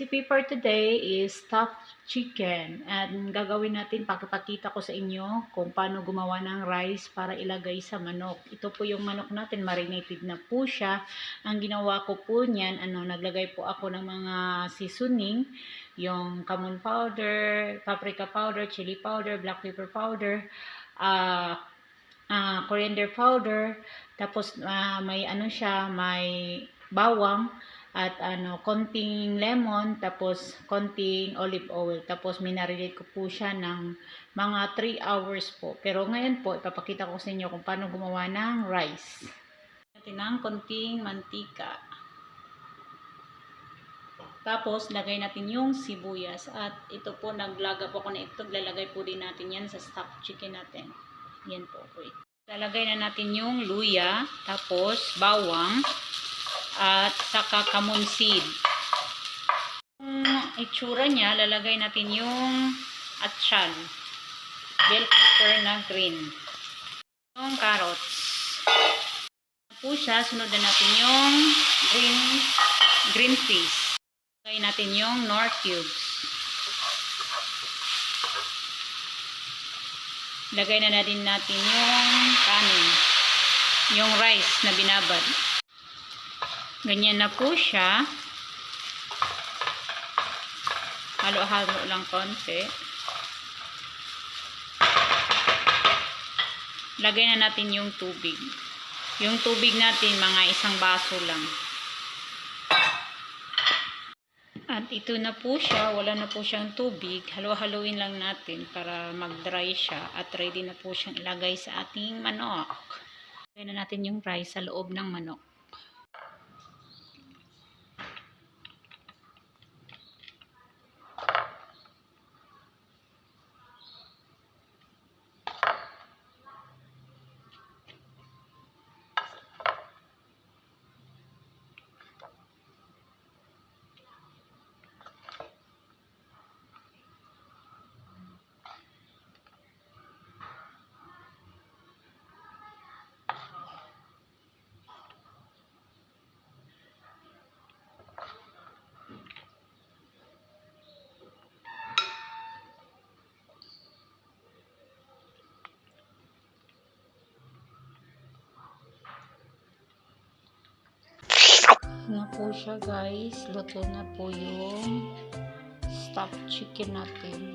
recipe for today is stuffed chicken. At gagawin natin, pakipakita ko sa inyo kung paano gumawa ng rice para ilagay sa manok. Ito po yung manok natin, marinated na po siya. Ang ginawa ko po niyan, naglagay po ako ng mga seasoning, yung cumin powder, paprika powder, chili powder, black pepper powder, coriander powder, tapos may may bawang, at konting lemon, tapos konting olive oil. Tapos minarinate ko po siya ng mga 3 hours po. Pero ngayon po, ipapakita ko sa inyo kung paano gumawa ng rice. Natin ng konting mantika. Tapos, lagay natin yung sibuyas. At ito po, naglaga po ako na ito. Lalagay po din natin yan sa stuffed chicken natin. Yan po. Lalagay na natin yung luya, tapos bawang, at saka camon seed. Yung itsura niya, lalagay natin yung atchal, bell pepper na green, yung carrots. Po siya, sunod na natin yung green peas. Lagay natin yung nor cubes. Lagay na natin yung kanin, yung rice na binabad. Ganyan na po siya. Halo-halo lang konti. Lagay na natin yung tubig. Yung tubig natin, mga 1 baso lang. At ito na po siya. Wala na po siyang tubig. Halo-haloin lang natin para mag-dry siya. At ready na po siyang ilagay sa ating manok. Lagay na natin yung rice sa loob ng manok. Na po siya guys, luto na po yung stuffed chicken natin.